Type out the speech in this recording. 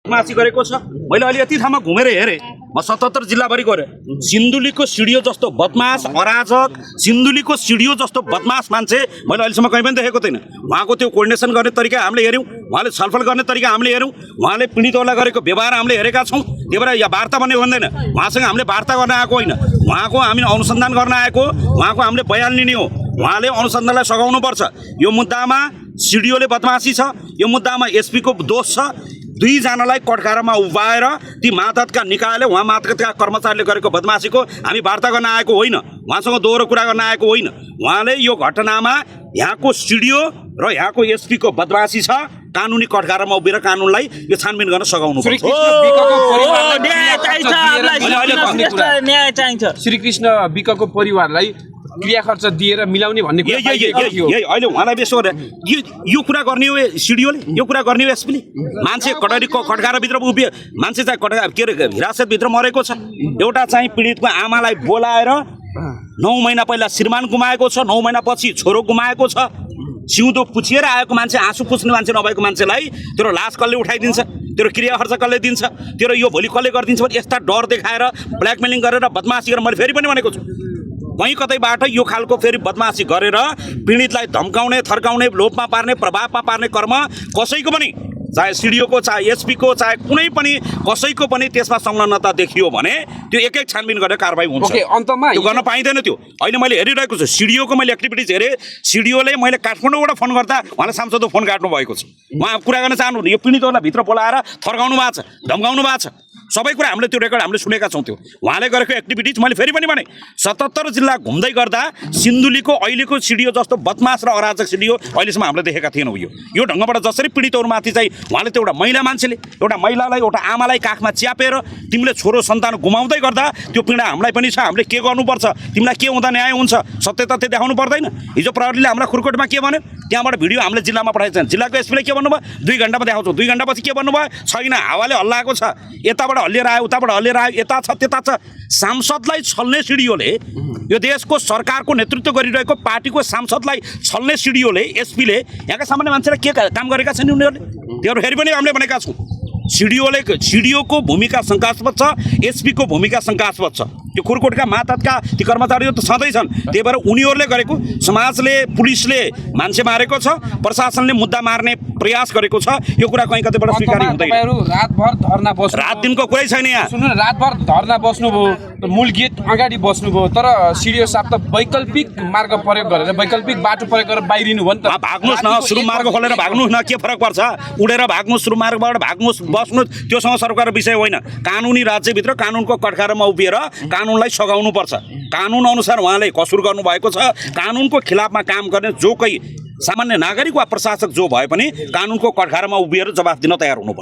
मासी गरेको छ। मैले अलि यति ठाउँमा घुमेर हेरेँ, म 77 जिल्लाभरि गएँ। सिन्धुलीको सिडिओ जस्तो बदमास अराजक, सिन्धुलीको सिडिओ जस्तो बदमास मान्छे मैले अहिलेसम्म कहीँ पनि देखेको थिइनँ। उहाँको त्यो कोर्डिनेसन गर्ने तरिका हामीले हेऱ्यौँ, उहाँले छलफल गर्ने तरिका हामीले हेऱ्यौँ, उहाँले पीडितहरूलाई गरेको व्यवहार हामीले हेरेका छौँ। त्यही भएर यहाँ वार्ता भन्ने भन्दैन, उहाँसँग हामीले वार्ता गर्न आएको होइन, उहाँको हामी अनुसन्धान गर्न आएको, उहाँको हामीले बयान लिने हो। उहाँले अनुसन्धानलाई सघाउनुपर्छ। यो मुद्दामा सिडिओले बदमासी छ, यो मुद्दामा एसपीको दोष छ। दुईजनालाई कठघारामा उभाएर ती मातहतका निकायले उहाँ मातहतका कर्मचारीले गरेको बदमासीको हामी वार्ता गर्न आएको होइन, उहाँसँग दोहोरो कुरा गर्न आएको होइन। उहाँले यो घटनामा यहाँको सिडिओ र यहाँको एसपीको बदमासी छ, कानुनी कठघारामा उभिएर कानुनलाई यो छानबिन गर्न सघाउनु पर्छ। श्रीकृष्ण विकको परिवारलाई क्रिया खर्च दिएर मिलाउने भन्ने अहिले उहाँलाई बेसो यो कुरा गर्ने हो सिडिओले, यो कुरा गर्ने हो एसपीले। मान्छे कटरीको खटगाराभित्र उभियो, मान्छे चाहिँ के अरे हिरासतभित्र मरेको छ। एउटा चाहिँ पीडितको आमालाई बोलाएर 9 महिना पहिला श्रीमान गुमाएको छ, 9 महिना पछि छोरो गुमाएको छ। सिउँदो पुछिएर आएको मान्छे, आँसु पुछ्ने मान्छे नभएको मान्छेलाई तेरो लास कसले उठाइदिन्छ, तेरो क्रिया खर्च कसले दिन्छ, तेरो यो भोलि कसले गरिदिन्छ भने यस्ता डर देखाएर ब्ल्याकमेलिङ गरेर बदमासी गरेर मैले फेरि पनि भनेको छु, कहीँ कतैबाट यो खालको फेरि बदमासी गरेर पीडितलाई धम्काउने, थर्काउने, लोभमा पार्ने, प्रभावमा पार्ने कर्म कसैको पनि, चाहे सिडिओको, चाहे एसपीको, चाहे कुनै पनि कसैको पनि त्यसमा संलग्नता देखियो भने त्यो एक छानबिन गरेर कारबाही हुन्छ। अन्तमा त्यो गर्न पाइँदैन। त्यो अहिले मैले हेरिरहेको छु, सिडिओको मैले एक्टिभिटिज हेरेँ। सिडिओले मैले काठमाडौँबाट फोन गर्दा उहाँले सांसदको फोन काट्नु भएको छ। उहाँ कुरा गर्न चाहनुहुन्न, यो पीडितहरूलाई भित्र बोलाएर थर्काउनु भएको छ, धम्काउनु भएको छ। सबै कुरा हामीले त्यो रेकर्ड हामीले सुनेका छौँ। त्यो उहाँले गरेको एक्टिभिटिज मैले फेरि पनि भने 77 जिल्ला घुम्दै गर्दा सिन्धुलीको अहिलेको सिडिओ जस्तो बदमास र अराजक सिडिओ अहिलेसम्म हामीले देखेका थिएनौँ। यो ढङ्गबाट जसरी पीडितहरूमाथि चाहिँ उहाँले त्यो एउटा महिला मान्छेले, एउटा महिलालाई, एउटा आमालाई काखमा च्यापेर तिमीले छोरो सन्तान गुमाउँदै गर्दा त्यो पीडा हामीलाई पनि छ। हामीले के गर्नुपर्छ, तिमीलाई के हुँदा न्याय हुन्छ, सत्य तथ्य देखाउनु पर्दैन। हिजो प्रहरीले हामीलाई खुरकोटमा के भन्यो, त्यहाँबाट भिडियो हामीले जिल्लामा पठाएको छ। जिल्लाको एसपीले के भन्नुभयो, 2 घण्टामा देखाउँछौँ। 2 घण्टापछि के भन्नुभयो, छैन, हावाले हल्लाएको छ, यताबाट हल्लिएर आयो, उताबाट हल्लिएर आयो, यता छ त्यता छ। सांसदलाई छल्ने सिडिओले, यो देशको सरकारको नेतृत्व गरिरहेको पार्टीको सांसदलाई छल्ने सिडिओले, एसपीले यहाँका सामान्य मान्छेलाई के काम गरेका छन् उनीहरूले, त्योहरू फेरि पनि हामीले भनेका छौँ। सिडिओको भूमिका शङ्कास्पद छ, एसपीको भूमिका शङ्कास्पद छ। यो खुरकोटका मातहतका ती कर्मचारीहरू त छँदै छन्, त्यही भएर उनीहरूले गरेको, समाजले, पुलिसले मान्छे मारेको छ, प्रशासनले मुद्दा मार्ने प्रयास गरेको छ, यो कुरा कहीँ कतैबाट स्वीकार्य हुँदैन। रातभर धर्ना बस्नु, रात दिनको कुरै छैन यहाँ। सुन्नु, रातभर धर्ना बस्नुभयो, मूल गेट अगाडि बस्नुभयो, तर सिडिओ साहब त वैकल्पिक मार्ग प्रयोग गरेर, वैकल्पिक बाटो प्रयोग गरेर बाहिरिनु भयो नि त। भाग्नुहोस् न, सुरु मार्ग खोलेर भाग्नुहोस् न, के फरक पर्छ? उडेर भाग्नुहोस्, सुरु मार्गबाट भाग्नुहोस्, बस्नुहोस्, त्योसँग सरकार विषय होइन। कानुनी राज्यभित्र कानुनको कठघारामा उभिएर कानुनलाई सघाउनुपर्छ। कानुन अनुसार उहाँले कसुर गर्नुभएको छ। कानुनको खिलाफमा काम गर्ने जो कोही सामान्य नागरिक वा प्रशासक जो भए पनि कानुनको कठघारामा उभिएर जवाफ दिन तयार हुनुपर्छ।